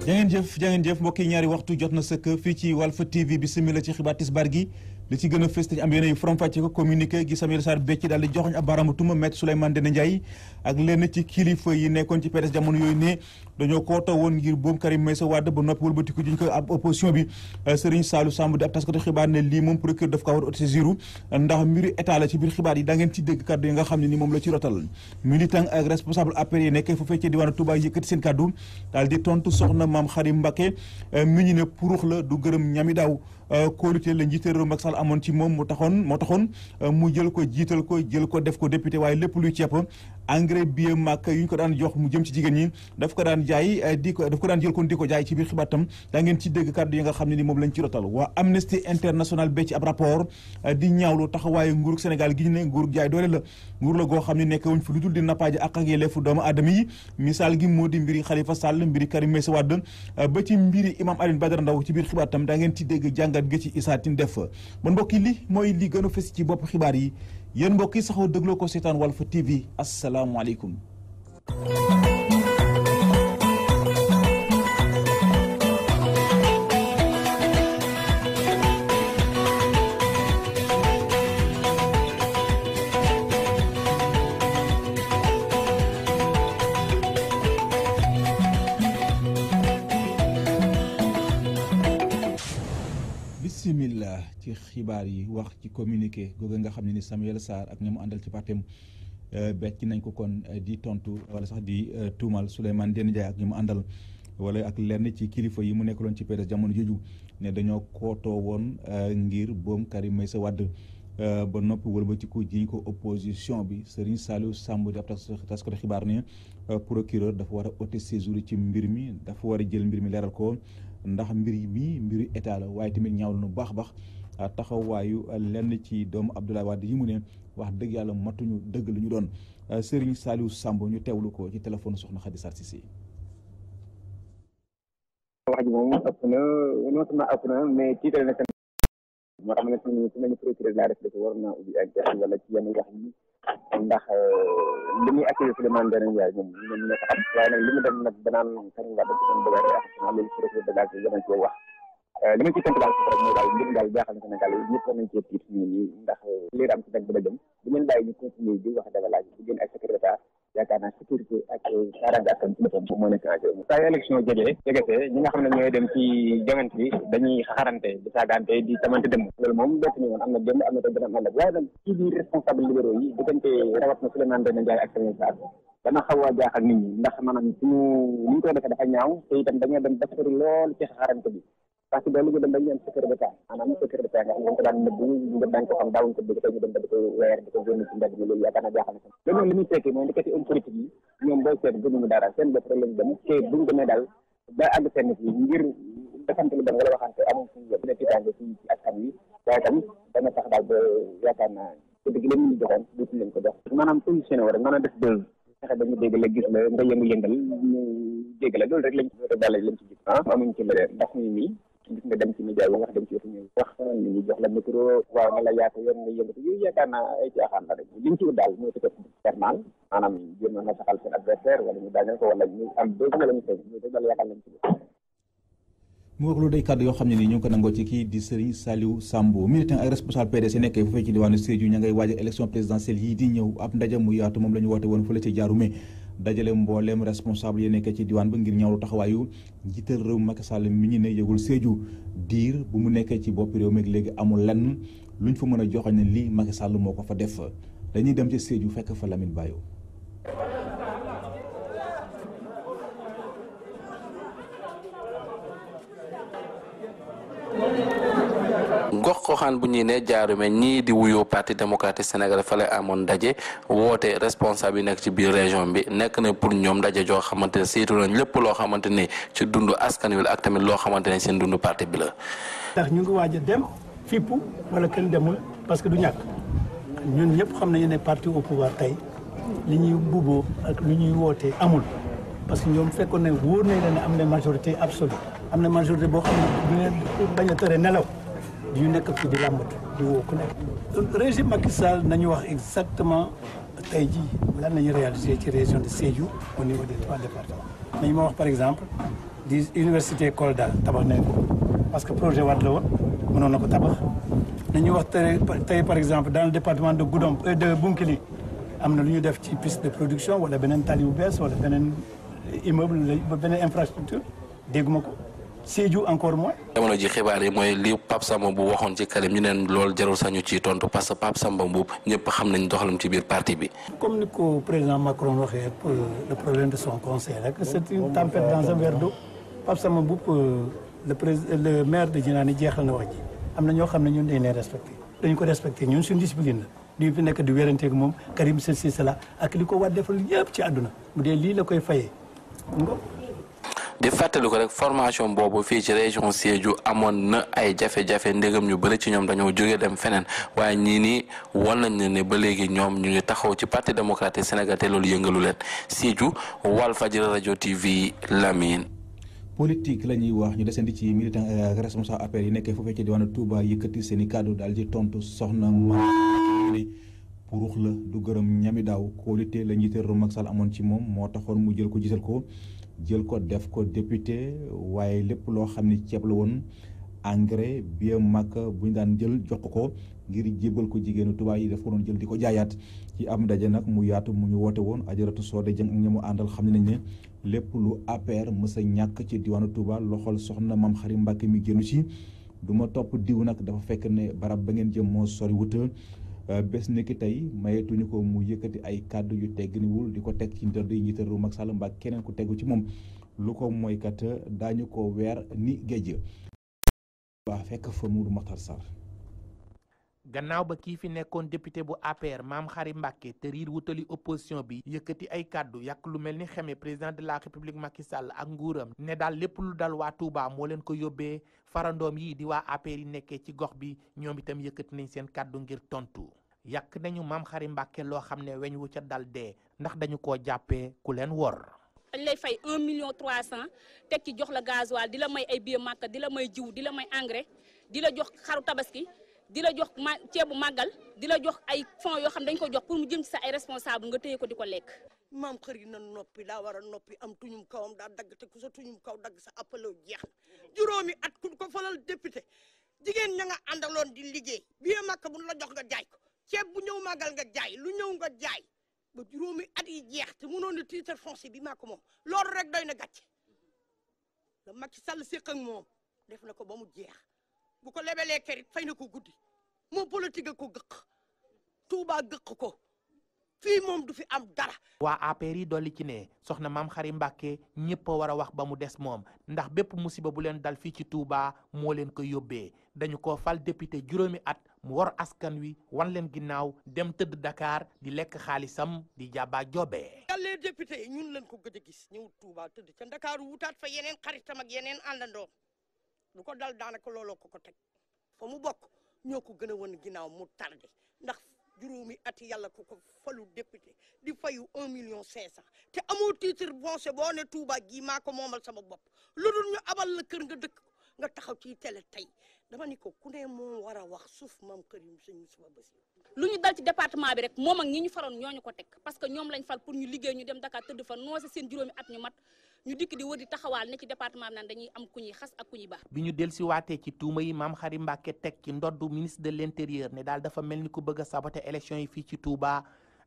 jangeen jëf mbokk yi ñaari waxtu jot na sëkk fii ci Walf TV bismillah ci xibaar tisbaar gi li ci gën a fës te am yeneen yu faram-fàcce ko communiqué gi Samuel Sarr Becc daal di joxoñ ab baaraamu tuuma Maître Souleymane Ndéné Ndiaye ak lenn ci kilifa yi nekkoon ci PDS jamono yooyu ne dañoo koota woon ngir boom Karim Meïssa Wade ba noppi wëlbatiku juñ ko ab opposition bi Serigne Saliou Samb di ab taskatu xibaar ne lii moom procureur daf ko war a autosaisir ndax mbiru état la ci biir xibaar yi da ngeen ci dégg kaddu yi nga xam ne ni moom la ci rotal militant ak responsable APR yi nekkee fu fekkee diwaanu Touba yëkkati seen kaddu daal di tontu soxna Maam Xarim Mbacké mi ñu ne purux la du gërëm ñami daaw kóolute la njiité réew Macky Sall amoon ci moom moo taxoon mu jël ko jiital ko jël ko def ko député waaye lépp luy ceeb engrais bio màkk yu ñu ko daan jox mu jëm ci jigéen ñi daf ko daan jaay daf ko daan jël kon di ko jaay ci biir xibaar tam daa ngeen ci dégg kàddu yi nga xam ne ni moom lañ ci rotal waa Amnesty International ba ci ab rapport di ñaawlu taxawaayu nguurug Sénégal gi ñu ne nguurug jaay doole la nguur la goo xam ne nekk wuñ fi lu dul di nappaaji ak yelleefu doomu aadama yi misaal gi moo di mbiri Khalifa Sall mbiri Karim Meïssa Wade ba ci mbiri Imam Alioune Badara Ndao ci biir xibaar tam daa ngeen ci dégg jàngat gi ci Issa Tine def man mbokk yi li mooy li gën a fës ci bopp xibaar yi yéen mbokk yi saxoo dégloo ko seetaan Walf TV asalaamaaleykum. bismillah ci xibaar yi wax ci communiqué googu nga xam ne ni Samuel Sarr ak ñi mu àndal ci partem becc nañ ko kon di tontu wala sax di tuumal Souleymane Ndéné Ndiaye ak ñi mu àndal wala ak lenn ci kilifa yi mu nekkaloon ci PDS jamono jooju ne dañoo kootoo woon ngir boom Karim Meïssa Wade ba noppi wëlbatiku jiñ ko opposition bi Serigne Saliou Samb di ab taskatu xibaar ne procureur dafa war a autosaisir ci mbir mi dafa war a jël mbir mi leeral ko ndax mbir mi mbiru état la waaye tamit ñaawlu na baax taxawaayu lenn ci doomu Abdoulaye Wade yi mu ne wax dëgg yàlla matuñu dëgg lu ñu doon Serigne Saliou Samb ñu teewlu ko ci téléphone soxna Khady Sarr Cissé. wax ji moom ëpp na non seulement ëpp na mais tiital na moo tax ma ne su nañu procureur laa def dafa war naa ubbi ak jax wala ci yenn wax yi ndax li muy accusé Souleymane Ndéné Ndiaye moom ñoom ñoo ko xam waaye nag li mu dem nag banaan Karim Wade ci doon bëgg a wax loolu procureur de la danañ cee wax li ma ci tënk daal rek mooy daal mbir daal jaaxal na Sénégal yi ñëpp nañ cee tiit nii nii ndax lii am ci dag ba jëm bu ngeen bàyyi ñu continuer di wax dagalage di génn ay secrétaire yaakaar naa sécurité ak kaaraange ak ci boppam moo nekk en jeu saa élection jegesee ñi nga xam ne ñooy dem ci jongante bi dañuy xarante di saagante di tamante dem loolu moom bett ni woon am na démb am na tey dana am ëllëg waaye nag ci biir responsable libéraux yi diggante rawat na Souleymane Ndéné Ndiaye ak Samuel Sarr dana xaw a jaaxal nit ñi ndax maanaam suñu ni ñu koy defee dafa ñaaw te itam dañoo dem ba sori lool ci xarante bi parce que ba liggéey dem dañuy am secret d'état maanaam secret d'état nga xam ne dañ ko daan nëbbu ñu dañ ko xam daawuñ ko dégg tey ñu dem ba di ko weer di ko génn ci mbedd mi loolu yaakaar naa jaaxal na loolu li muy tekki mooy ndeketi homme politique yi ñoom booy seet gënuñu dara seen bopp rek lañu dem te buñ demee daal ba àgg seen yi ngir defante lu dem wala waxante amul suñu yëpp dina tiitaange ci askan wi waaye tam dana tax daal ba yaakaar naa te dëgg leen ñu joxoon duutu leen ko jox maanaam positionné wo rek maanaam def deux fexe ba ñu dégg la gis la nga yëngu-yëngal ñu dégg la loolu rek lañ ci daal lañ ci gis amuñ ci leneen ndax ñu nii gis nga dem ci média yi wax dem ci wetu ñëw wax nit ñi jox la micro waaw na la yaata yoon nga yëngatu yooyu yaakaar naa ay caaxaan la rek liñ ci wut daal mooy peut-être normal maanaam jéem a saxal seen adversaire wala ñu daaneel ko wala ñu am deux wala ñu teg ñu daal yaakaar nañ ci mu wax lu day kàddu yoo xam ne nii ñu ngi ko nangoo ci kii di Serigne Saliou Samb militant ak responsable PDS nekkee fu fee ci diwaanu Sédhiou ña ngay waajal élection présidentielle yi di ñëw ab ndaje mu yaatu moom la ñu woote woon fële ci Diaroumé dajale mbooleem responsable yi nekkee ci diwaan ba ngir ñaawlu taxawaayu njiital réew Macky Sall mi ñu ne yëgul Sédhiou diir bu mu nekkee ci bopp réew mi léegi amul lenn luñ fa mën a joxoñ ne lii Macky Sall moo ko fa def dañuy dem ci Sédhiou fekk fa Lamine Bayo. gox goxaan bu ñuy ne Diaroumé ñii di wuyoo parti démocratique sénégalais fa lay amoon ndaje woote responsable yi nekk ci biir région bi nekk na pour ñoom ndaje joo xamante ne saytu nañ lépp loo xamante ne ci dundu askan wi ak tamit loo xamante ne seen dundu parti bi la. ndax ñu ngi waaj a dem fippu wala kenn demul parce que du ñàkk ñun ñëpp xam nañu ne parti au pouvoir tey li ñuy bubboo ak li ñuy wootee amul parce que ñoom fekkoon ne wóor nañ leen ne am na majorité absolue am na majorité boo xam ne du bañ a tere nelaw. yu nekk fi di làmbatu di woo ku nekk régime Macky Sall nañu wax exactement tey jii lan nañu réalisé ci région de Sédhiou au niveau des 3 départements nañu ma wax par exemple di université Kolda tabax nañ ko parce que projet Wade la woon mënoon na ko tabax nañu wax tey par exemple dans le département de Goudomp de Bounkiling am na lu ñu def ci piste de production wala beneen tali bu bees wala beneen immeuble beneen infrastructure dégguma ko Sédhiou encore moins. jamono ji xibaar yi mooy li Pape Samba Mboup waxoon ci Karim ñu neen loolu jarul sañu ciy tontu parce que Pape Samba Mboup ñëpp xam nañ doxalam ci biir parti bi. comme ni ko président Macron waxee pour le problème de son conseil rek c'est une tempête dans un verre d'eau Pape Samba Mboup le maire de Djinani jeexal na wax ji am na ñoo xam ne ñun dañ leen respecté dañu ko respecté ñun suñu discipline la duñu fi nekk di wéranteeg moom Karim ceci cela ak li ko war defal yëpp ci àdduna bu dee lii la koy fayee di fàttali ko rek formation boobu fii ci région Sédhiou amoon na ay jafe-jafe ndégam ñu bëri ci ñoom dañoo jógee dem feneen waaye ñii nii wan nañ ne ba léegi ñoom ñu ngi taxaw ci parti démocratique Sénégal te loolu yëngalu leen Sédhiou Walfadjri rajo TV Lamine. politique la ñuy wax ñu desandi ci militant ak responsable APR yi nekkee foofee ci diwaanu Touba yëkkati seen i kàddu daal di tontu soxna ma ne purux la du gërëm ñami daaw kóolite la njiité réew Macky Sall amoon ci moom moo taxoon mu jël ko gisal ko jël ko def ko député waaye lépp loo xam ni ceeb la woon engrais bio màkk bu ñu daan jël jox ko ngir jébal ko jigéenu Touba yi daf ko doon jël di ko jaayaat ci am ndaje nag mu yaatu mu ñu woote woon Ajaratu Soode Jeng ak ñamu àndal xam ne nañ ne lépp lu APR mës a ñàkk ci diwaanu Touba loxol soxna Mame Khary Mbacké mi génnu ci du ma topp diw nag dafa fekk ne barab ba ngeen jëm moo sori wutal bés nekki tey mayetuñu ko mu yëkkati ay kàddu yu tegginiwul di ko teg ci ndënd yi njiital réew Macky Sall mbaa keneen ku tegu ci moom lu ko mooy kat daañu ko weer ni géej waa fekk fa Moudou Makhtar Sarr. gannaaw ba kii fi nekkoon député bu APR Mame Khary Mbacké te riir wutali opposition bi yëkkati ay kàddu yàq lu mel ni xeme président de la république Macky Sall ak nguuram ne daal lépp lu dal waa Touba moo leen ko yóbbee farandoom yi di waa APR yi nekkee ci gox bi ñoom itam yëkkati nañ seen kàddu ngir tontu yàq nañu Mame Khary Mbacké loo xam ne weñ wu ca dal dee ndax dañu koo jàppee ku leen wor. dañ lay fay 1,3 million teg ci jox la gasoil di la may ay billet Makka di la may jiw di la may engrais di la jox xaru tabaski di la jox ceebu màggal di la jox ay fonds yoo xam dañ ko jox pour mu jëm ci sa ay responsable nga téye ko di ko lekk. Mame Khary na noppi daa war a noppi am tuñum kawam daa dagg te ku sa tuñum kaw dagg sa appeloo jeex juróomi at ku ko falal député jigéen ña nga àndaloon di liggéey billet Makka bu la jox nga jaay ko ceeb bu ñëw màggal nga jaay lu ñëw nga jaay ba juróomi at yi jeex te mënoon na titre foncier bi maa ko moom loolu rek doy na gàcce la Macky Sall séq ak moom def na ko ba mu jeex bu ko lebelee kerit fay na ko guddi moom politique ko gëq Touba gëq ko fii moom du fi am dara. waa APR yi dolli ci ne soxna Mame Khary Mbacké ñëpp a war a wax ba mu des moom ndax bépp musiba bu leen dal fii ci Touba moo leen ko yóbbee dañu ko fal député juróomi at mu war askan wi wan leen ginnaaw dem tëdd Dakar di lekk xaalisam di jàbbaa joobee. yàlla député yi ñun leen ko gëj a gis ñëw Touba tëdd ca Dakar wutaat fa yeneen xaritam ak yeneen àndandoo lu ko dal daanaka looloo ko teg fa mu bokk ñoo ko gën a wan ginnaaw mu tardé ndax. juróomi ati yàlla ko falu député di fayu 1,5 million te amoo titre foncier boo ne Touba gii maa ko moomal sama bopp lu dul ñu abal la kër nga dëkk nga taxaw ci télé tey dama ni ko ku ne moo war a wax suuf Mame Khary sëñ suba bés lu ñu dal ci département bi rek moom ak ñi ñu faroon ñooñu ko teg parce que ñoom lañ fal pour ñu liggéey ñu dem Dakar tëdd fa noose seen juróomi at ñu mat ñu dikk di wër di taxawaal ne ci département bi naan dañuy am ku ñuy xas ak ku ñuy baax. bi ñu dellusi waatee ci tuuma yi Mame Khary Mbacké teg ci ndoddu ministre de l'intérieur ne daal dafa mel ni ku bëgg a saboter élection yi fii ci Touba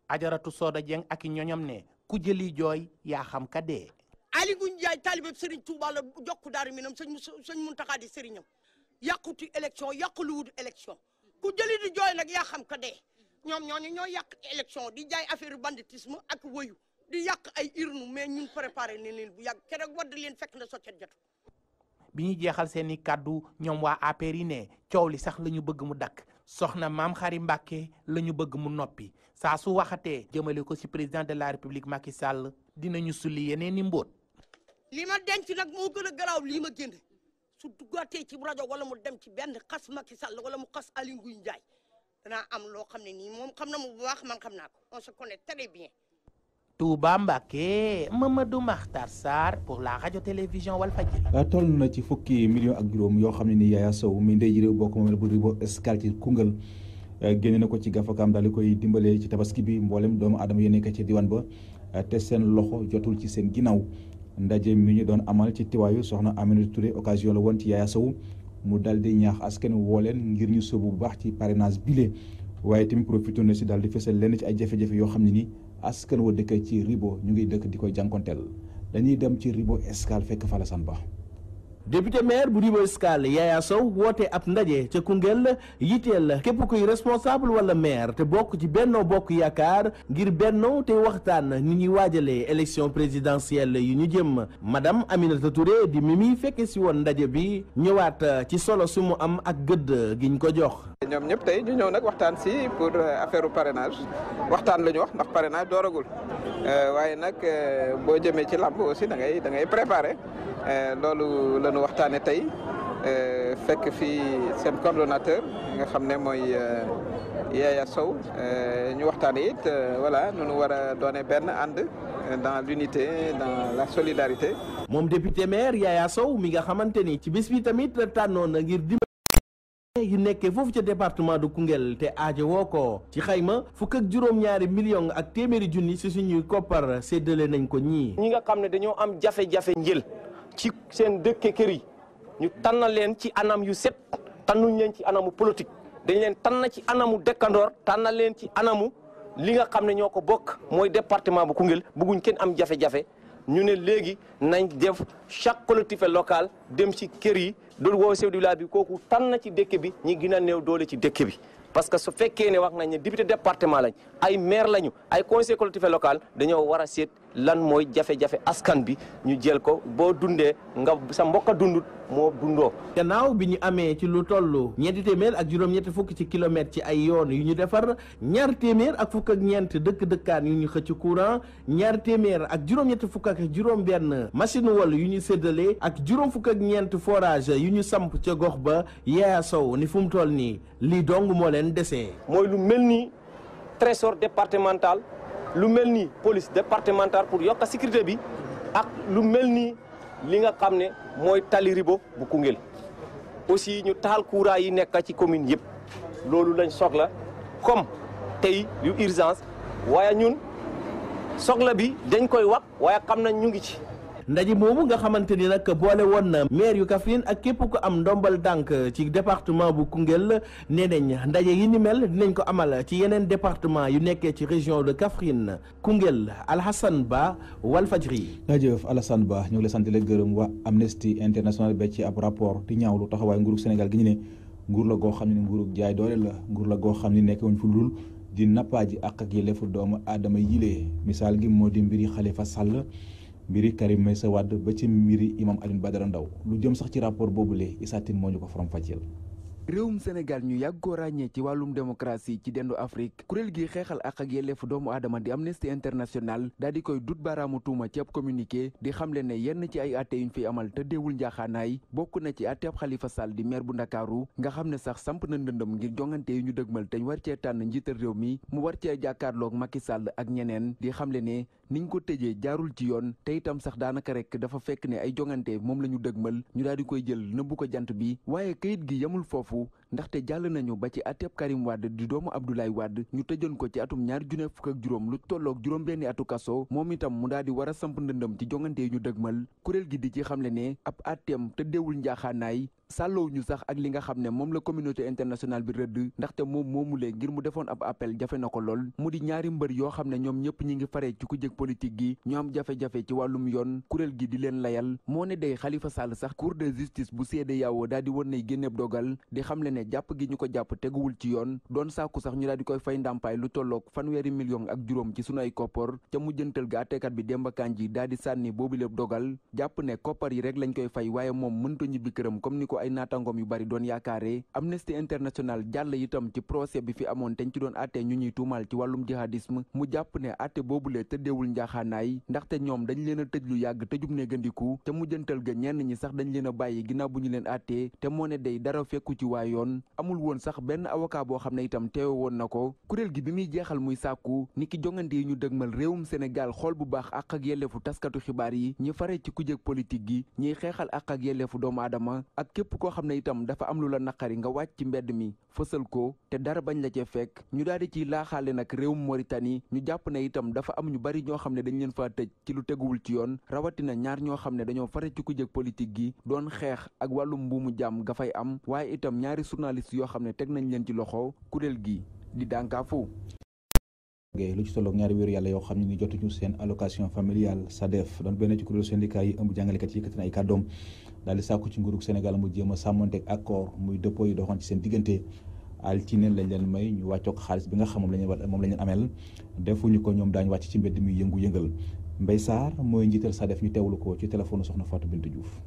Ajaratu Soda Dieng ak i ñoñam ne ku jëli jooy yaa xam ka dee. Ali Ngouille Ndiaye taalibe Serigne Touba la jokk Daaru Minam sëñ Muntaxa di Serignam yàquti élection yàquluwut élection ku jëli di jooy nag yaa xam ka dee ñoom ñooñu ñoo yàq élection di jaay affaire banditisme ak woyu di yàq ay urne mais ñun préparé ne leen bu yàgg keroog wadd leen fekk na soccet jotu bi ñu jeexal seen i kàddu ñoom waa APR yi ne coow li sax la ñu bëgg mu dakk soxna Mame Khary Mbacké la ñu bëgg mu noppi saa su waxatee jëmale ko ci président de la république Macky Sall dinañu sulli yeneen i mbóot. li ma denc nag moo gën a garaaw lii ma génne su duggaatee ci rajo wala mu dem ci benn xas Macky Sall wala mu xas Ali Ngouille Ndiaye danaa am loo xam ne nii moom xam na mu bu baax man xam naa ko on se connaît très bien. Touba Mbacké Mamadou Makhtar Sarr pour la radio télévision Walfadjri. toll na ci fukki millions ak juróom yoo xam ne ni Yaya Sow mi ndey ji réew bokk moom bu Ribo Escale ci Koungheul génne na ko ci gafakaam daal di koy dimbale ci tabaski bi mboolem doomu aadama yi nekk ci diwaan ba te seen loxo jotul ci seen ginnaaw ndaje mi ñu doon amal ci tiwaayu soxna Aminata Touré occasion la woon ci Yaya Sow mu dal di ñaax askan woo leen ngir ñu sóobu bu baax ci parrainage bile waaye tamit profité na si daal di fësal lenn ci ay jafe-jafe yoo xam ne ni askan wa dëkk ci Ribo ñu ngi dëkk di koy jànkonteel dañuy dem ci Ribo Escale fekk fa Alassane Ba. député maire bu Ribo Escale Yaya Sow woote ab ndaje ca Koungheul yitteel képp kuy responsable wala maire te bokk ci Benno Bokk Yaakaar ngir bennoo te waxtaan ni ñuy waajalee élection présidentielle yu ñu jëm madame Aminata Touré di Mimi fekke si woon ndaje bi ñëwaat ci solo su mu am ak gëdd giñ ko jox. ñoom ñëpp tey ñu ñëw nag waxtaan si pour affaire parrainage waxtaan la ñu wax ndax parrainage dooragul waaye nag boo jëmee ci làmb aussi da ngay préparer loolu la ñu waxtaanee tey fekk fii seen coordonnateur nga xam ne mooy Yaya Sow ñu waxtaanee it voilà nu ñu war a doone benn ànd dans l'unité dans la solidarité. moom député maire Yaya Sow mi nga xamante ni ci bés bi tamit tànnoon na ngir yu nekkee foofu ca département de Koungheul te aajo woo ko ci xayma fukk ak juróom-ñaari million ak téeméeri junni si suñuy koppar séddale nañ ko ñii. ñi nga xam ne dañoo am jafe-jafe njël ci seen dëkke kër yi ñu tànn leen ci anam yu set tànnuñ leen ci anamu politique dañ leen tànn ci anamu dëkkandoor tànn leen ci anamu li nga xam ne ñoo ko bokk mooy département bu Koungheul bëgguñ kenn am jafe-jafe ñu ne léegi nañ def chaque collectivité locale dem ci kër yi doolu woo chef de village bi kooku tànn ci dëkk bi ñi gën a néew doole ci dëkk bi parce que su fekkee ne wax nañ ne député département lañ ay maire lañu ay conseil collectivité local dañoo war a seet lan mooy jafe-jafe askan bi ñu jël ko boo dundee nga sa mbokk a dundut moo dundoo. gannaaw bi ñu amee ci lu toll ñeenti téeméer ak juróom-ñetti fukk ci kilomètre ci ay yoon yu ñu defar ñaar téeméer ak fukk ak ñeent dëkk-dëkkaan yu ñu xëcc courant ñaar téeméer ak juróom-ñetti fukk ak juróom-benn machine wal yu ñu séddale ak juróom fukk ak ñeent forage yu ñu samp ca gox ba Yaya Sow ni fu mu toll nii lii dong moo leen desee. mooy lu mel ni trésor départemental lu mel ni police départementale pour yokk sécurité bi ak lu mel ni li nga xam ne mooy tali Ribo bu Koungheul aussi ñu taal courant yi nekk ci commune yëpp loolu lañ soxla comme tey yu urgence waaye ñun soxla bi dañ koy wax waaye xam nañ ñu ngi ci. ndaje moomu nga xamante ni nag boole woon na maire yu Kaffrine ak képp ku am ndombal tànk ci département bu Koungheul nee nañ ndaje yi ni mel dinañ ko amal ci yeneen département yu nekkee ci région de Kaffrine Koungheul Alassane Ba Walfadjri. jaajëf Alassane Ba ñu ngi lay sant di la gërëm waa Amnesty International ba ci ab rapport di ñaawlu taxawaay nguurug Sénégal gi ñu ne nguur la goo xam ne nguurug jaay doole la nguur la goo xam ne nekk wuñ fu dul di nappaaji ak yelleefu doomu aadama yilee misaal gi moo di mbiri Khalifa Sall mbiri Karim Meïssa Wade ba ci mbiri imam Alioune Badara Ndao lu jëm sax ci rapport boobule Issa Tine moo ñu ko faram fàcceel. réewum Sénégal ñu yàgg koo ràññee ci wàllum démocratie ci dendu Afrique kuréel gi xeexal ak yelleefu doomu aadama di Amnesty International daal di koy dut baaraamu tuuma ci ab communiqué di xamle ne yenn ci ay atte yuñ fi amal te deewul njaaxaanaay bokk na ci atte ab Khalifa Sall di maire bu Ndakaaru nga xam ne sax samp na ndëndëm ngir jongante yu ñu dëgmal te ñu war cee tànn njiital réew mi mu war cee jàkkaarloog Macky Sall ak ñeneen di xamle ne niñ ko tëjee jaarul ci yoon te itam sax daanaka rek dafa fekk ne ay jongante moom la ñu dëgmal ñu daal di koy jël nëbbu ko jant bi waaye kayit gi yamul foofu ndaxte jàll nañu ba ci ateb Karim Wade di doomu Abdoulaye Wade ñu tëjoon ko ci atum 2015 lu tolloog juróom-benni atu kaso moom itam mu daal di war a samp ndëndëm ci jongante yi ñu dëgmal kuréel gi di ci xamle ne ab atem tëddeewul njaaxaanaay sàlloow ñu sax ak li nga xam ne moom la communauté internationale bi rëdd ndaxte moom moomulee ngir mu defoon ab appel jafe na ko lool mu di ñaari mbër yoo xam ne ñoom ñëpp ñi ngi faree ci ku jëg politique gi ñu am jafe-jafe ci wàllum yoon kuréel gi di leen layal moo ne day Khalifa Sall sax cour de justice bu CEDEAO daal di won ne génneeb dogal di xamle ne jàpp gi ñu ko jàpp teguwul ci yoon doon sàkku sax ñu daal di koy fay ndàmpaay lu tolloog 1 million ak juróom ci sunu ay koppar ca mujjantal ga àttekat bi Demba Kandji daal di sànni boobu lépp dogal jàpp ne koppar yi rek lañ koy fay waaye moom mënta ñibbi këram comme ni ko ay naatangom yu bari doon yaakaare Amnesty International jàll itam ci procès bi fi amoon te ñu ci doon àtte ñu ñuy tuumal ci wàllum jihadisme mu jàpp ne àtte boobule tëddeewul njaaxaanaay ndaxte ñoom dañ leen a tëj lu yàgg tëjum ne gëndiku te mujjantal ga ñenn ñi sax dañ leen a bàyyi ginnaaw bu ñu leen àttee te moo ne day dara fekku ci waa yoon yoon amul woon sax benn avocat boo xam ne itam teewe woon na ko kuréel gi bi muy jeexal muy sàkku ni ki jongante yi ñu dëgmal réewum Sénégal xool bu baax àq ak yelleefu taskatu xibaar yi ñi fare ci kujeg politique gi ñiy xeexal àq ak yelleefu doomu aadama ak képp koo xam ne itam dafa am lu la naqari nga wàcc ci mbedd mi fësal ko te dara bañ la cee fekk ñu daal di ciy laaxaale nag réewum Mauritanie ñu jàpp ne itam dafa am ñu bari ñoo xam ne dañ leen faa tëj ci lu teguwul ci yoon rawatina ñaar ñoo xam ne dañoo fare ci kujeg politique gi doon xeex ak wàllum mbuumu jàmm ga fay am waaye itam ñaari journaliste yoo xam ne teg nañ leen ci loxo kuréel gi di dànkaafu lu ci tolloog ñaari wéeru yàlla yoo xam ne ni jotuñu seen allocation familiale SADEF doon benn ci kuréelu syndicat yi ëmb jàngalekat yi yëkkati na ay kàddoom daal di sàkku ci nguurug Sénégal mu jéem a sàmmonteeg accord muy dépôt yi doxoon ci seen diggante altine lañ leen may ñu wàccoog xaalis bi nga xam moom la ñu ameel defuñu ko ñoom daañu wàcc ci mbedd mi yëngu-yëngal Mbaye Sarr mooy njiital SADEF ñu teewlu ko ci téléphone soxna Fatou Bintou Diouf.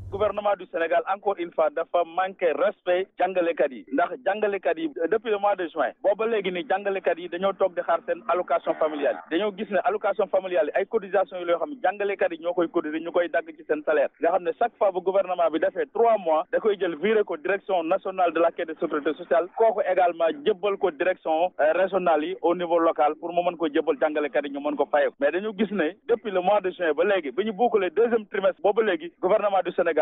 Gouvernement du Sénégal encore une fois dafa manqué respect jàngalekat yi ndax jàngalekat yi depuis le mois de juin booba léegi ni jàngalekat yi dañoo toog di xaar seen allocation familiale dañoo gis ne allocation familiale ay cotisation yi loo xam ne jàngalekat yi ñoo koy cotiser ñu koy dagg ci seen salaire nga xam ne chaque fois bu gouvernement bi defee 3 mois da koy jël viré ko direction nationale de la caisse de sécurité sociale kooku également jébbal ko direction régionale yi au niveau local pour mu mën ko jébbal jàngalekat yi ñu mën ko faye mais dañu gis ne depuis le mois de juin ba léegi bi ñu boucler deuxième trimestre booba léegi gouvernement du Sénégal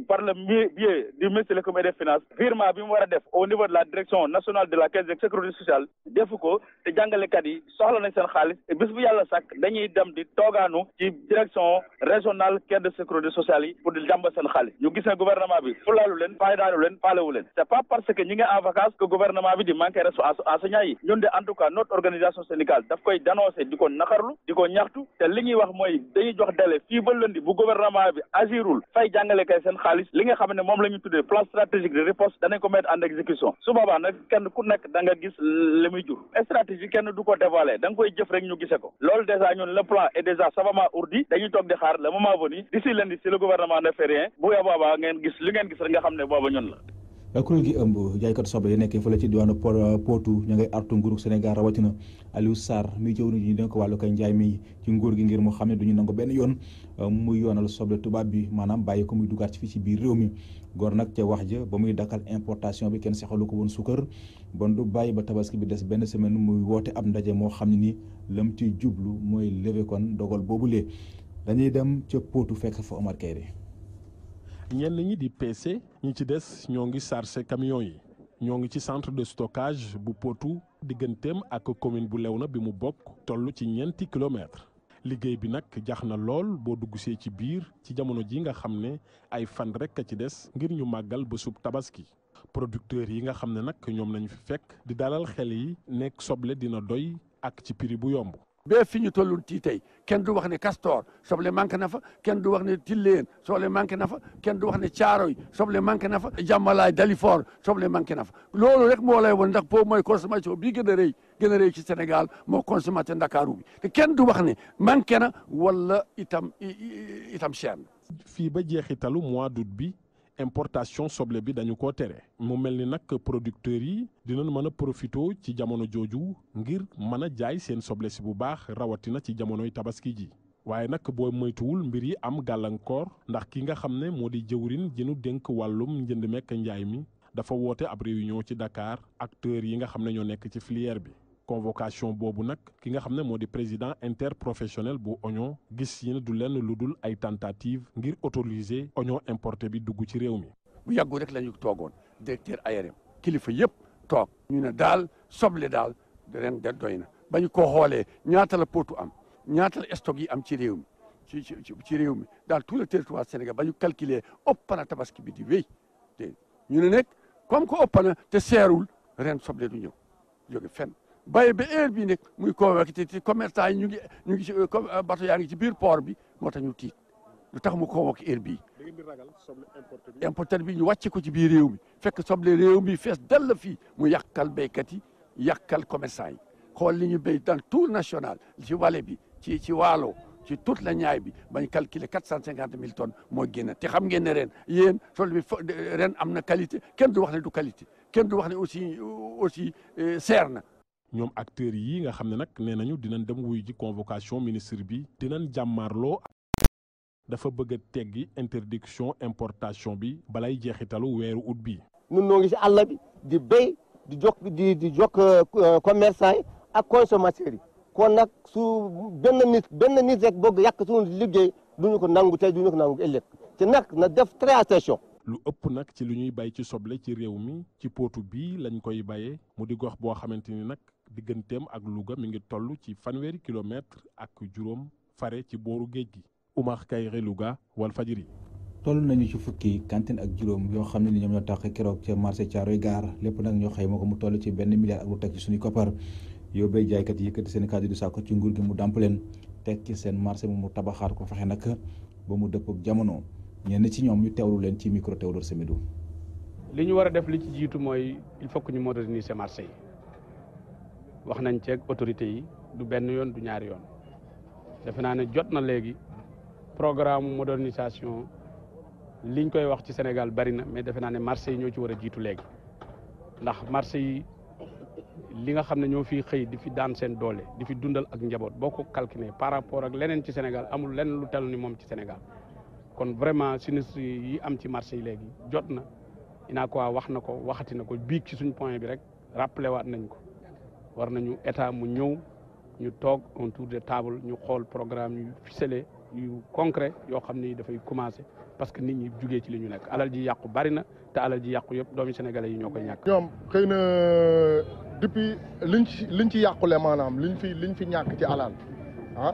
par le biais du ministre de l'économie et des finances virement bi mu war a def au niveau de la direction nationale de la caisse de sécurité sociale defu ko te jàngalekat yi soxla nañ seen xaalis et bis bu yàlla sàkk dañuy dem di toogaanu ci direction régionale caisse de sécurité sociale yi pour di jàmba seen xaalis ñu gis ne gouvernement bi fulaalu leen faydaalu leen faalewu leen c'est pas parce que ñi ngi en vacances que gouvernement bi di manquer respect enseignants yi ñun de en tout cas notre organisation syndicale daf koy dénoncer di ko naqarlu di ko ñaxtu te li ñuy wax mooy dañuy jox délai fii ba lundi bu gouvernement bi agirul fay jàngalekat seen xaalis li nga xam ne moom la ñu tuddee plan stratégique de riposte danañ ko mettre en exécution su boobaa nag kenn ku nekk da nga gis li muy jur stratégie kenn du ko dévoiler da nga koy jëf rek ñu gise ko loolu déjà ñun le plan est déjà savamment ourdi dañuy toog di xaar le moment venu d'ici lundi si le gouvernement ne fait rien bu boobaa ngeen gis li ngeen gis rek nga xam ne booba ñun la kuréel gi ëmb jaaykat soble yi nekkee fële ci diwaanu Potou ñu ngay artu nguurug Sénégal rawatina Aliou Sarr mi jëw nit ñi dénk ko wàllu koy njaay mi ci nguur gi ngir mu xam ne duñu nangu benn yoon muy yoonal soble tubaab bi maanaam bàyyi ko muy dugaat fii ci biir réew mi góor nag ca wax ja ba muy dakkal importation bi kenn sexalu ko woon sukkar bon du bàyyi ba tabaski bi des benn semaine muy woote ab ndaje moo xam ne ni lam ci jublu mooy lever kon dogal boobulee dañuy dem ca Potou fekk fa Omar Kayre. ñenn ñi di PC ñi ci des ñoo ngi chargé camion yi ñoo ngi ci centre de stockage bu Potou digganteem ak commune bu Léona bi mu bokk toll ci 4 kilomètres liggéey bi nag jax na lool boo dugg see ci biir ci jamono ji nga xam ne ay fan rek a ci des ngir ñu màggal ba sub tabaski producteurs yi nga xam ne nag ñoom lañu fi fekk di dalal xel yi nekk soble dina doy ak ci prix bu yomb. bee fi ñu tollul tii tey kenn du wax ne Castor soble manqué na fa kenn du wax ne Tilleen soble manqué na fa kenn du wax ne Caaroy soble manqué na fa Jàmmalaay Dalifort soble manqué na fa loolu rek moo lay woon ndax boobu mooy consommation bii gën a rëy ci Sénégal moo consommateur Ndakaaru bi te kenn du wax ne manqué na wala itam cher na. fii ba jeexitalu mois d'août bi importation soble bi dañu ko tere mu mel ni nag producteurs yi dinañ mën a profité ci jamono jooju ngir mën a jaay seen soble si bu baax rawatina ci jamonoy tabaski ji waaye nag boo moytuwul mbir yi am gàllankoor ndax ki nga xam ne moo di jëwrin ji nu dénk wàllum njënd mekk njaay mi dafa woote ab réunion ci Dakar acteurs yi nga xam ne ñoo nekk ci filière bi convocation boobu nag ki nga xam ne moo di président interprofessionnel bu oignon gis yi ne du lenn lu dul ay tentative ngir autoriser oignon importé bi dugg ci réew mi. bu yàggu rek la ñu toogoon directeur ARM kilifa yëpp toog ñu ne daal soble daal ren de doy na ba ñu ko xoolee ñaata la Potou am ñaata la stock yi am ci réew mi ci réew mi daal tout le territoire Sénégal ba ñu calculer ëpp na tabaski bi di wéy te ñu ne nag comme que ëpp na te seerul ren soble du ñëw jóge fenn. bàyyi ba heure bii nag muy convoqué te commerçant yi ñu ngi ci bateau yaa ngi ci biir port bi moo tax ñu tiit lu tax mu convoqué heure bii. da ngeen di ragal soble importé bi ñu wàcce ko ci biir réew mi fekk soble réew mi fees dell fii mu yàqal béykat yi yàqal commerçant yi xool li ñu béy dans tout national ci vallée bi ci Waalo ci toute la Niayes bi bañ calculer 450 000 tonnes moo génn te xam ngeen ne ren yéen soble bi ren am na qualité kenn du wax ne du qualité kenn du wax ne aussi seer na. ñoom acteurs yi nga xam ne nag nee nañu dinañ dem wuy ji convocation ministre bi dinañ jàmmaarloo dafa bëgg a teggi interdiction importation bi balay jeexitalu weeru août bi ñun noo ngi si àll bi di béy di jokk commerçant yi ak consommateurs yi kon nag su benn nit rek bëgg yàq suñu liggéey duñu ko nangu tey duñu ko nangu ëllëg te nag na def très attention. lu ëpp nag ci lu ñuy bay ci soble ci réew mi ci Potou bii lañ koy bayee mu di gox boo xamante ni nag digganteem ak Louga mi ngi toll ci 100 kilomètres ak juróom fare ci booru géej gi. Oumar Kayre, Louga, Walfadjri. toll nañu ci fukki cantine ak juróom yoo xam ne ni ñoom ñoo tax keroog ca marché Thiaroye Gare lépp nag ñoo xayma ko mu toll ci 1 milliard ak lu teg ci suñu koppar yow bay jaaykat yi yëkkati seen kàddu di sàkku ci nguur gi mu dàmp leen teg ci seen marché mu tabaxaat ko fexe nag ba mu dëpp ak jamono ñenn ci ñoom ñu teewlu leen ci micro Théodore Semedo. li ñu war a def li ci jiitu mooy il faut que ñu moderniser marché yi wax nañ ci ak autorités yi du benn yoon du ñaari yoon defe naa ne jot na léegi programme modernisation liñ koy wax ci Sénégal bari na mais defe naa ne marché yi ñoo ci war a jiitu léegi ndax marché yi li nga xam ne ñoo fiy xëy di fi daan seen doole di fi dundal ak njaboot boo ko calculé par rapport ak leneen ci Sénégal amul leneen lu tel ni moom ci Sénégal kon vraiment sinistre yi am ci marché yi léegi jot na ina quoi wax na ko waxati na ko biig ci suñ point bi rek rappelé waat nañ ko war nañu état mu ñëw ñu toog autour de table ñu xool programme yu ficelé yu concret yoo xam ni dafay commencé parce que nit ñi jugee ci li ñu nekk alal ji yàqu bari na te alal ji yàqu yëpp doomi sénégalais yi ñoo koy ñàkk. ñoom xëy na depuis liñ ci yàqule maanaam liñ fi ñàkk ci alal ah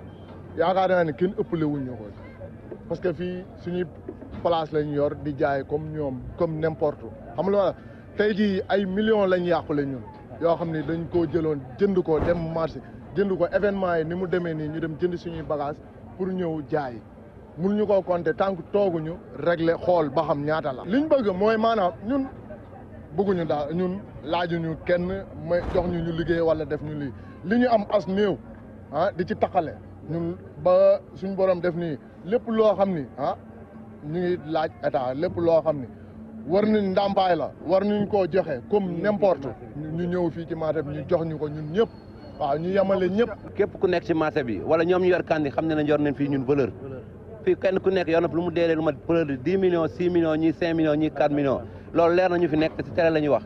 yaakaar naa ne kenn ëppale wuñ ñu ko parce que fii suñuy place lañ yor di jaay comme ñoom comme n'importe xam nga tey jii ay millions lañ yàqule ñun yoo xam ni dañ koo jëloon jënd ko dem marché jënd ko événement yi ni mu demee nii ñu dem jënd suñuy bagage pour ñëw jaay mun ñu koo compter tant que tooguñu régler xool ba xam ñaata la. liñ bëgg mooy maanaam ñun bëgguñu daal ñun laajuñu kenn may jox ñu liggéey wala def ñu lii li ñu am as néew ah di ci taqale ñun ba suñ borom def nii lépp loo xam ni ah ñu ngi laaj état lépp loo xam ni war nañ ndàmpaay la war nañ koo joxe comme n'importe ñu ñëw fii ci marché bi ñu jox ñu ko ñun ñëpp waaw ñu yemale ñëpp. képp ku nekk ci marché bi wala ñoom ñu yor kandi xam ne nañ yor nañ fii ñun valeur fii kenn ku nekk yor na lu mu deelee lu ma valeur de 10 millions 6 millions ñii 5 millions ñii 4 millions loolu leer na ñu fi nekk te ci télé la ñuy wax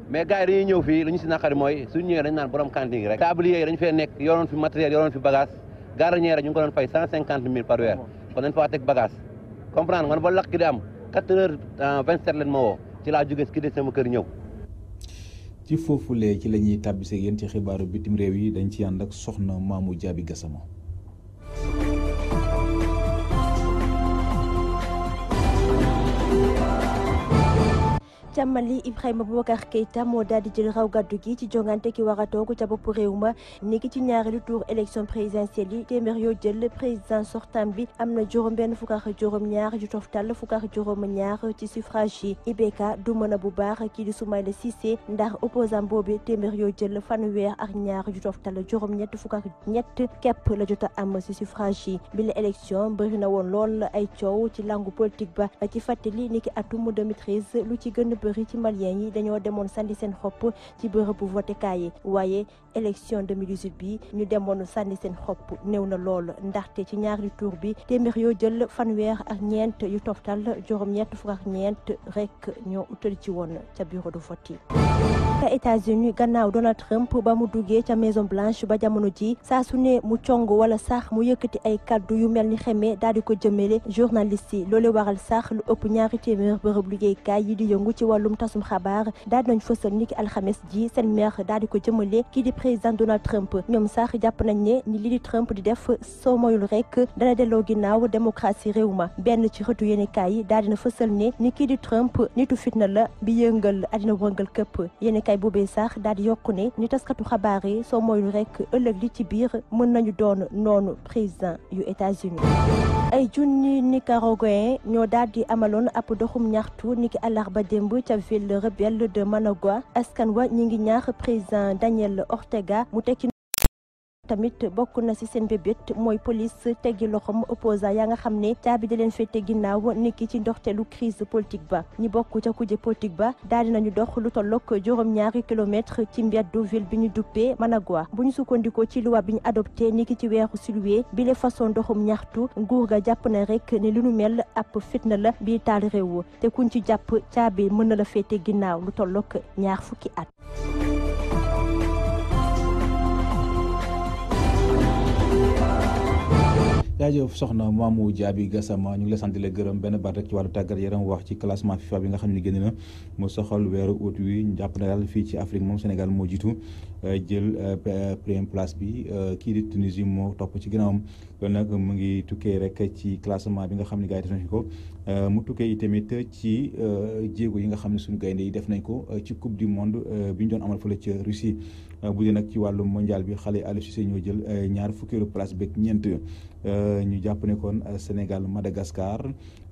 mais gars yi dañuy ñëw fii lu ñu si naqari mooy suñu ñëwee dañ naan borom cantine yi rek tablier yi dañu fee nekk yoroon fi matériel yoroon fi bagage gardinière ñu ngi ko doon fay 150 000 par weer kon dañ fa teg bagage comprendre nga ba lakk gi di am 4h27 leen ma woo ci laa jógee ki de sama kër ñëw. ci foofulee ci la ñuy tàbbisee yéen ci xibaaru bitim réew yi dañ ci ànd ak soxna Mamou Diaby Gassama. ca Mali Ibrahima Boubacar Keïta moo daal di jël raw gàddu gi ci jongante ki war a toog ca bopp réew ma niki ci ñaareelu tour élection présidentielle yi téeméer yoo jël président sortant bi am na juróom-benn fukk ak juróom-ñaar yu toftal fukk ak juróom-ñaar ci suffrage yi IBK du mën a bu baax kii di Soumaïla Cissé ndax opposant boobu téeméer yoo jël fanweer ak ñaar yu toftal juróom-ñett fukk ak ñett képp la jot a am ci suffrage yi bi la élection bëri na woon lool ay coow ci langue politique ba ci fàttali niki atum 2013 lu ci gën bëri ci malien yi dañoo demoon sànni seen xopp ci bërëbu votekaay yi waaye élection 2018 bi ñu demoon sànni seen xopp néew na lool ndaxte ci ñaari tour bi téeméer yoo jël fanweer ak ñeent yu toftal juróom-ñett fukk ak ñeent rek ñoo utal ci woon ca bureau de vote yi. ca États-Unis gannaaw Donald Trump ba mu duggee ca Maison Blanche ba jamono ji saa su ne mu cong wala sax mu yëkkati ay kaddu yu mel ni xeme daal di ko jëmale journaliste yi loolu waral sax lu ëpp ñaari téeméer bërëb liggéeykaay yi di yëngu ci wàllum tasum xabaar daal nañ fësal niki alxames ji seen maire daal di ko jëmale kii di président Donald Trump ñoom sax jàpp nañ ne ni lii di Trump di def soo moyul rek dana delloo ginnaaw démocratie réew ma benn ci xëtu yéenekaay yi daal dina fësal ne ni kii di Trump nitu fitna la bi yëngal àddina wëngal këpp yéenekaay boobee sax daal di yokku ne ni taskatu xabaar yi soo moyul rek ëllëg li ci biir mën nañu doon noonu président yu États-Unis ay junni nicaraguayen ñoo daal di amaloon ab doxum ñaxtu niki àllarba démb ca ville rebelle de Managua askan wa ñi ngi ñaax président Daniel Ortega mu tekki tamit bokk na ci seen bébét mooy police teggi loxom opposant yaa nga xam ne caabi da leen féete ginnaaw niki ci ndoxteelu crise politique ba ñi bokk ca kuje politique ba daal di nañu dox lu tollook juróom-ñaari kilomètre ci mbeddu ville bi ñu duppee Managua bu ñu sukkandikoo ci loi bi ñu adopté niki ci weeru juillet bi le façon ndoxum ñaxtu nguur ga jàpp na rek ne lu nu mel ab fitna la bii taal réew te kuñ ci jàpp caabi mën na la féete ginnaaw lu tollook ñaar fukki at. jaajëf soxna Mamou Diaby Gassama ñu ngi la sant di la gërëm benn baat rek ci wàllu tàggat yaram wax ci classement FIFA bi nga xam ne génn na mu soxal weeru août wi ñu jàpp na daal fii ci Afrique moom Sénégal moo jiitu jël première place bi kii di Tunisie moo topp ci ginnaawam loolu nag mu ngi tukkee rek ci classement bi nga xam ne gars yi def nañ ko mu tukkee tamit ci jéego yi nga xam ne suñu gaynde yi def nañ ko ci coupe du monde bi ñu doon amal fële ca Russie bu dee nag ci wàllu mondial bi xale Aliou Cissé ñoo jël ñaar fukkeelu place beeg ñeent ñu jàpp ne kon Sénégal Madagascar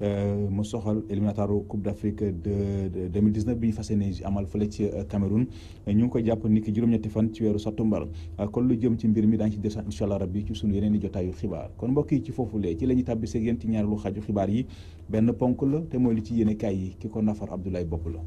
mu soxal éliminatoire coupe d'Afrique de 2019 bi ñu fas yéene amal fële ci Cameroun ñu ngi koy jàpp ni ki juróom-ñetti fan ci weeru sattumbar kon lu jëm ci mbir mi daañu ci des incha allah rabbi ci sunu yeneen i jotaayu xibaar kon mbokk yi ci foofulee ci la ñuy tàbbi seeg yéen ci ñaareelu xaaju xibaar yi benn ponk la te mooy li ci yéene kaay yi ki ko nafar Abdoulaye Bopp la.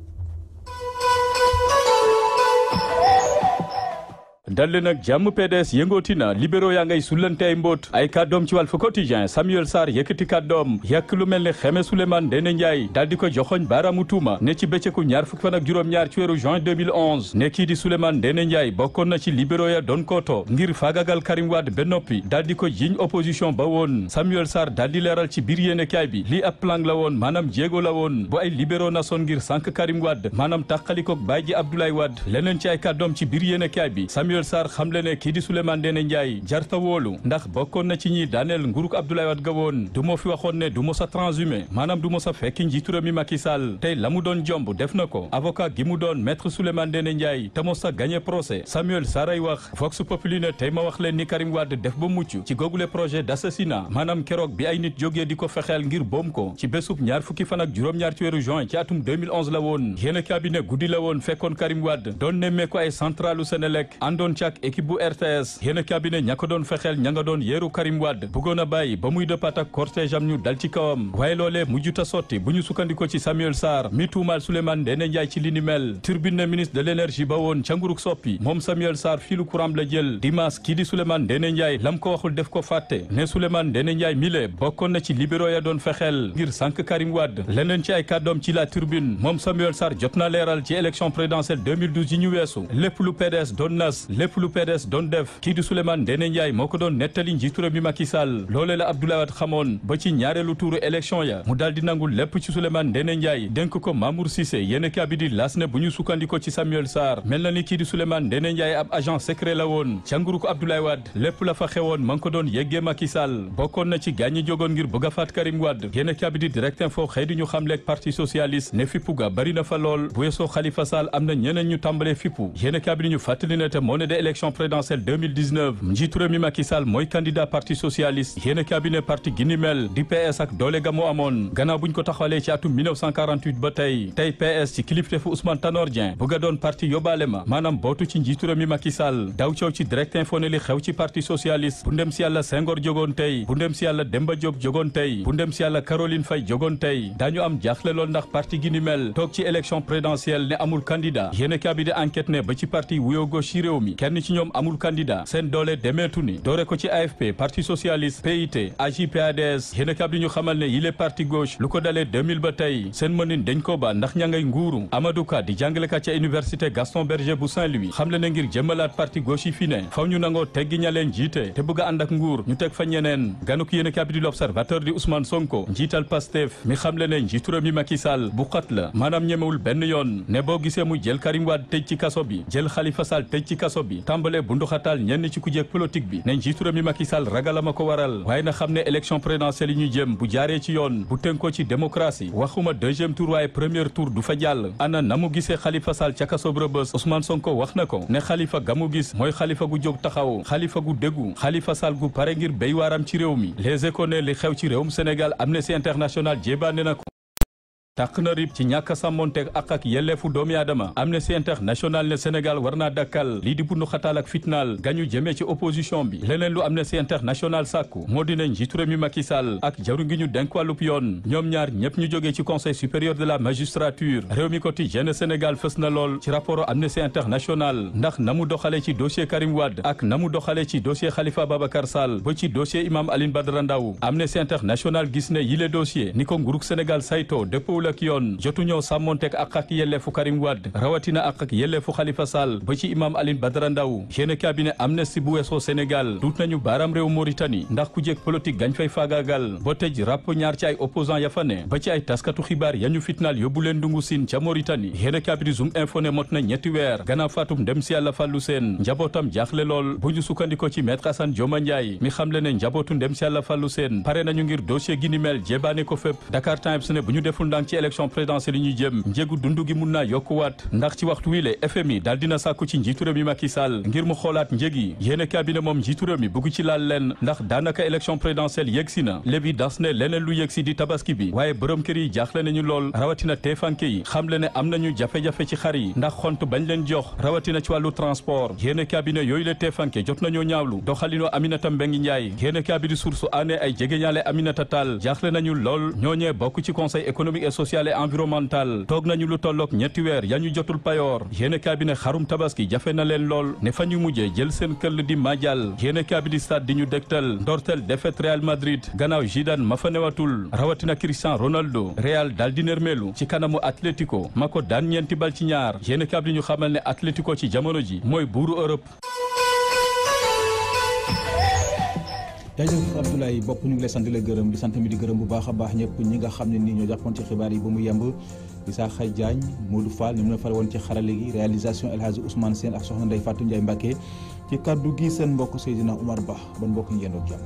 dalli nag jàmm PDS yëngooti na libéraux yaa ngay sullante ay mbóot ay kàddoom ci Walf Quotidien Samuel Sarr yëkkati kàddoom yàq lu mel ne Xeme Souleymane Ndéné Ndiaye daal di ko joxoñ baaraamu tuuma ne ci bëccëgu ñaar fukki fan ak juróom-ñaar ci weeru juin 2011 ne kii di Souleymane Ndéné Ndiaye bokkoon na ci libéraux ya doon kooto ngir faagagal Karim Wade ba noppi daal di ko jiñ opposition ba woon Samuel Sarr daal di leeral ci biir yéenekaay bi lii ab plan la woon maanaam jéego la woon bu ay libéraux nasoon ngir sànk Karim Wade maanaam tàqalikook baay ji Abdoulaye Wade leneen ci ay kàddoom ci biir yéenekaay bi Samuel Sarr xamle ne kii di Souleymane Ndéné Ndiaye jarta wóolu ndax bokkoon na ci ñi daaneel nguruk Abdoulaye Wade ga woon du moo fi waxoon ne du mos a transhumé maanaam du mos a fekki njiitu réew mi Macky Sall tey la mu doon jomb def na ko avocat gi mu doon maître Souleymane Ndéné Ndiaye te mos a gagné procès Samuel Saray wax Vox Populi ne tey ma wax leen ni Karim Wade def ba mucc ci googule projet d'assassinat maanaam keroog bi ay nit jógee di ko fexeel ngir boom ko ci bésub ñaar fukki fan ak juróom-ñaar ci weeru juin ci atum 2011 la woon yéen cabinet guddi la woon fekkoon Karim Wade doon nemmee ko ay centralu Senelec àndoon ci ak équipe bu RTS yéen cabinet ña ko doon fexeel ña nga doon yeeru Karim Wade bëggoon a bàyyi ba muy dëppaat ak cortège am ñu dal ci kawam waaye loolee mujjuta sotti bu ñu sukkandiko ci Samuel Sarr mi tuumaal Souleymane Ndéné Ndiaye ci li ni mel turbine ne ministre de l'énergie ba woon ca nguruk soppi moom Samuel Sarr filu courant la jël dimanche kii di Souleymane Ndéné Ndiaye lam ko waxul def ko fàtte ne Souleymane Ndéné Ndiaye mile bokkoon na ci libéraux ya doon fexeel ngir sànk Karim Wade leneen ci ay kàddoom ci la turbine moom Samuel Sarr jot na leeral ci élection présidentielle 2012 yi ñu weesu lépp lu PDS doon nas lépp lu PDS doon def kii di Souleymane Ndéné Ndiaye moo ko doon nettali njiitu réew mi Macky Sall loolee la Abdoulaye Wade xamoon ba ci ñaareelu tuuru élection ya mu daal di nangul lépp ci Souleymane Ndéné Ndiaye dénk ko Mamour Cissé yéen a bi di las ne bu ñu sukkandiko ci Samuel Sarr mel na ni kii di Souleymane Ndéné Ndiaye ab agent secret la woon ca nguuru ko Abdoulaye Wade lépp la fa xewoon ma ngi ko doon yeggee Macky Sall bokkoon na ci gaañi jógoon ngir bëgg a faat Karim Wade yéen a bi di direct info xëy di ñu xamleeg parti socialiste ne fippu ga bari na fa lool bu weesoo Khalifa Sall am na ñeneen ñu tàmbalee fippu yéen a bi di ñu fàttali ne te moo ne de élection présidentielle 2019 njiitu réew mi Macky Sall mooy candidat parti socialiste yéen cabinet parti gi ni mel di PS ak doole ga mu amoon gannaaw buñ ko taxawalee ci atum 1948 ba tey PS ci kilifteefu Ousmane Tanor Dieng bëgg a doon parti yóbbaale ma maanaam bootu ci njiitu réew mi Macky Sall daw coow ci direct info ne li xew ci parti socialiste bu ndem si yàlla Senghor jógoon tey bu ndem si yàlla Demba Diop jógoon tey bu ndem si yàlla Caroline Faye jógoon tey daañu am jaaxle lool ndax parti gi ni mel toog ci élection présidentielle ne amul candidat yéen cabinet enquête ne ba ci parti wuyoo gauche ci réew mi kenn ci ñoom amul candidat seen doole demeetu ni doore ko ci AFP parti socialiste PIT AJ/PADS yéen a ñu xamal ne yile parti gauche lu ko dalee 2000 ba tey seen mënin dañ ko ba ndax ña ngay nguuru Amadou Ka di jàngalekat ca université Gaston Berger bu Saint-Louis xam le ne ngir jëmalaat parti gauche yi fi ne faw ñu nangoo teggi ña leen jiite te bëgg a ànd ak nguur ñu teg fa ñeneen ganuk yéen a bi di l'observateur di Ousmane Sonko njiital Pastef mi xam le ne njiitu réew mi Macky Sall bu xat la maanaam ñemewul benn yoon ne boo gisee mu jël Karim Wade tëj ci kaso bi jël Khalifa Sall tëj ci kaso bi tàmbalee bunduxataal ñenn ci kujjeeg politique bi ne njiitu réew mi Macky Sall ragalama ko waral waaye na xam ne élection présidentielle yi ñu jëm bu jaaree ci yoon bu tënkoo ci démocratie waxuma deuxième tour waaye premier tour du fa jàll ana na mu gisee Khalifa Sall ca kaso Rebeuss Ousmane Sonko wax na ko ne Khalifa gamu gis mooy Khalifa gu jóg taxaw Khalifa gu déggu Khalifa Sall gu pare ngir béy waaram ci réew mi Les Échos ne li xew ci réewum Sénégal Amnesty International jébaane na ko tàq na rib ci ñàkk a sàmmonteeg ak yelleefu doomi aadama Amnesty International ne Sénégal war naa dakkal lii di bundu xataal ak fitnaal gañu jëmee ci opposition bi leneen lu Amnesty International sàkku moo di ne njiitu réew mi Macky Sall ak jaru ngi ñu denk wàllub yoon ñoom ñaar ñëpp ñu jógee ci conseil supérieur de la magistrature réew mi quotidien Sénégal fës na lool ci rapport Amnesty International ndax na mu doxale ci dossier Karim Wade ak na mu doxale ci dossier Khalifa Babacar Sall ba ci dossier Imam Alioune Badara Ndao Amnesty International gis ne yile dossier ni ko nguurug Sénégal sayto dëppoo ak yoon jotuñoo sàmmonteeg ak yelleefu Karim Wade rawatina ak yelleefu Khalifa Sall ba ci imam Alioune Badara Ndao yéene cabinet Amnesty bu weesoo Sénégal duut nañu baaraam réew Mauritanie ndax ku jéeg politique gañ fay faagaagal ba tëj ràpp ñaar ci ay opposant ya fa ne ba ci ay taskatu xibaar ya ñu fitnaal yóbbu leen dungu siin ca Mauritanie yéene cabinet Zoom Info ne mot na ñetti weer gannaaw faatum dem si yàlla fàllu seen njabootam jaaxle lool bu ñu sukkandiko ci maître Assane Dioma Ndiaye mi xamle ne njabootu ndem si yàlla fàllu seen pare nañu ngir dossier gi ni mel jébaane ko fépp Dakar Times ne bu ñu deful ndànk ci élection présidentielle yi ñu jëm njëgu dundu gi mun naa yokkuwaat ndax ci waxtu wile FMI daal dina sàkku ci njiitu réew mi Macky Sall ngir mu xoolaat njëg yi yéene cabinet moom njiitu réew mi bugg ci laal leen ndax daanaka élection présidentielle yegsi na l'évidence ne leneen lu yegsi di tabaski bi waaye borom kër yi jaaxle nañu lool rawatina teefanke yi xamle ne am nañu jafe-jafe ci xar yi ndax xont bañ leen jox rawatina ci wàllu transport yéene cabinet yooyu la teefanke jot nañoo ñaawlu doxalino Aminata Mbengue Ndiaye yéene cabinet source aané ay jegeñaale Aminata Tall jaaxle nañu lool ñooñee bokk ci conseil économique et social et environnemental toog nañu lu tolloog ñetti weer ya ñu jotul payoor yéene cabinet xarum tabaski jafe na leen lool ne fa ñu mujjee jël seen këll di majal yéene cabinet stade di ñu dégtal ndortel défaite Real Madrid gannaaw Zidane ma fa newatul rawatina Cristiano Ronaldo Real dal di nërmeelu ci kanamu Atlético ma ko daan ñeenti bal ci ñaar yéene cabinet ñu xamal ne Atlético ci jamono ji mooy buuru Europe. jaajëf Abdoulaye Bopp ñu ngi lay sant di la gërëm di sant mi di gërëm bu baax a baax ñëpp ñi nga xam ne nii ñoo jàppoon ci xibaar yi ba mu yemb Isaaxa Diagne Modou Fall ñu mën a fare woon ci xarale gi réalisation El Hadji Ousmane Sène ak soxna Ndeye Fatou Ndiaye Mbacké ci kaddu gi seen mbokk Seydina Oumar Ba ban mbokk ñu yendoog jàmm